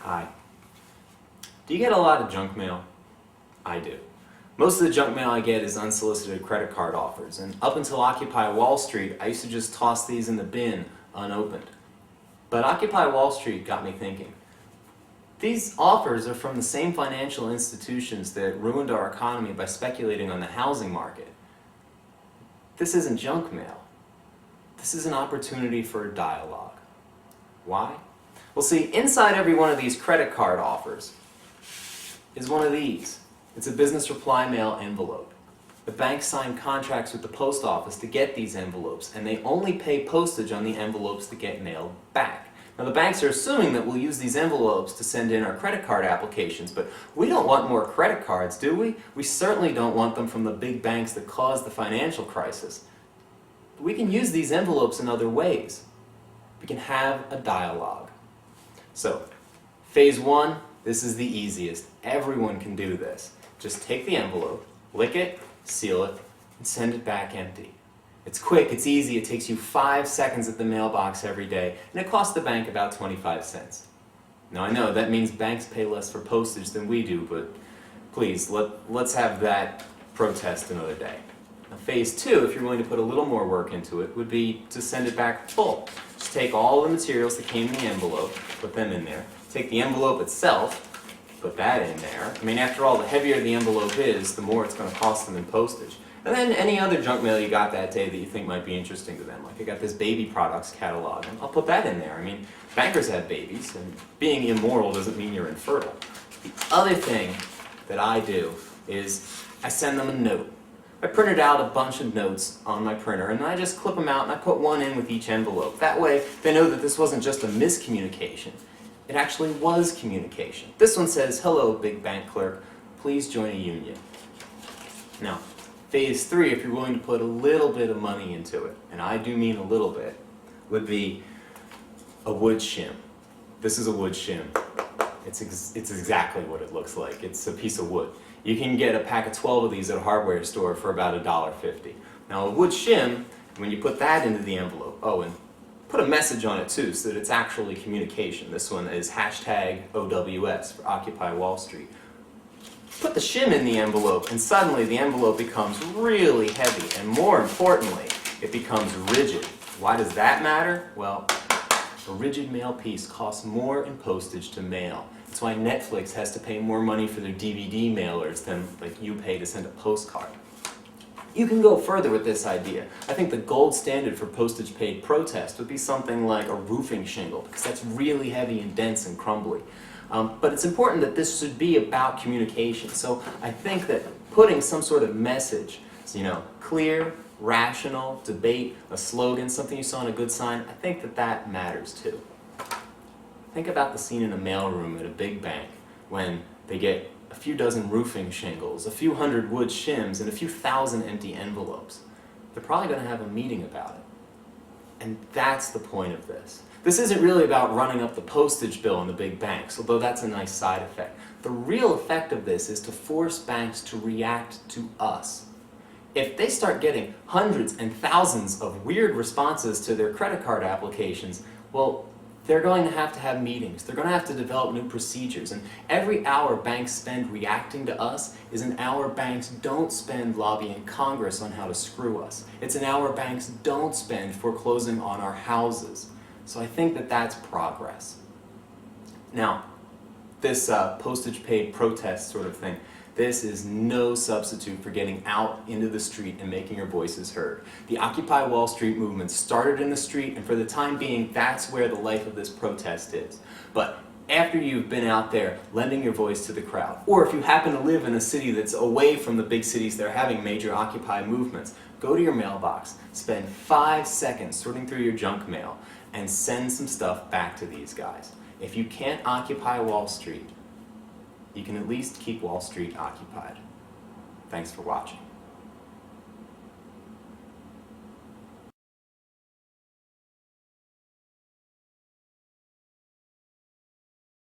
Hi. Do you get a lot of junk mail? I do. Most of the junk mail I get is unsolicited credit card offers, and up until Occupy Wall Street, I used to just toss these in the bin unopened. But Occupy Wall Street got me thinking. These offers are from the same financial institutions that ruined our economy by speculating on the housing market. This isn't junk mail. This is an opportunity for a dialogue. Why? Well, see, inside every one of these credit card offers is one of these. It's a business reply mail envelope. The banks sign contracts with the post office to get these envelopes, and they only pay postage on the envelopes that get mailed back. Now, the banks are assuming that we'll use these envelopes to send in our credit card applications, but we don't want more credit cards, do we? We certainly don't want them from the big banks that caused the financial crisis. But we can use these envelopes in other ways. We can have a dialogue. So, phase one, this is the easiest. Everyone can do this. Just take the envelope, lick it, seal it, and send it back empty. It's quick, it's easy, it takes you 5 seconds at the mailbox every day, and it costs the bank about 25 cents. Now I know that means banks pay less for postage than we do, but please, let's have that protest another day. Now phase two, if you're willing to put a little more work into it, would be to send it back full. Just take all the materials that came in the envelope, put them in there. Take the envelope itself, put that in there. I mean, after all, the heavier the envelope is, the more it's going to cost them in postage. And then any other junk mail you got that day that you think might be interesting to them. Like I got this baby products catalog, and I'll put that in there. I mean, bankers have babies, and being immoral doesn't mean you're infertile. The other thing that I do is I send them a note. I printed out a bunch of notes on my printer, and I just clip them out and I put one in with each envelope. That way, they know that this wasn't just a miscommunication. It actually was communication. This one says, "Hello, big bank clerk, please join a union." Now, phase three, if you're willing to put a little bit of money into it, and I do mean a little bit, would be a wood shim. This is a wood shim. It's exactly what it looks like. It's a piece of wood. You can get a pack of 12 of these at a hardware store for about $1.50. Now, a wood shim, when you put that into the envelope, and put a message on it too, so that it's actually communication. This one is #OWS for Occupy Wall Street. Put the shim in the envelope, and suddenly the envelope becomes really heavy, and more importantly, it becomes rigid. Why does that matter? Well, a rigid mail piece costs more in postage to mail. That's why Netflix has to pay more money for their DVD mailers than like you pay to send a postcard. You can go further with this idea. I think the gold standard for postage paid protest would be something like a roofing shingle, because that's really heavy and dense and crumbly. But it's important that this should be about communication. So I think that putting some sort of message, clear, rational, debate, a slogan, something you saw on a good sign, I think that matters too. Think about the scene in a mailroom at a big bank when they get a few dozen roofing shingles, a few hundred wood shims, and a few thousand empty envelopes. They're probably going to have a meeting about it. And that's the point of this. This isn't really about running up the postage bill in the big banks, although that's a nice side effect. The real effect of this is to force banks to react to us. If they start getting hundreds and thousands of weird responses to their credit card applications, well, they're going to have meetings. They're going to have to develop new procedures. And every hour banks spend reacting to us is an hour banks don't spend lobbying Congress on how to screw us. It's an hour banks don't spend foreclosing on our houses. So I think that's progress. Now, this postage paid protest sort of thing, this is no substitute for getting out into the street and making your voices heard. The Occupy Wall Street movement started in the street, and for the time being, that's where the life of this protest is. But after you've been out there lending your voice to the crowd, or if you happen to live in a city that's away from the big cities that are having major Occupy movements, go to your mailbox, spend 5 seconds sorting through your junk mail, and send some stuff back to these guys. If you can't occupy Wall Street, you can at least keep Wall Street occupied. Thanks for watching.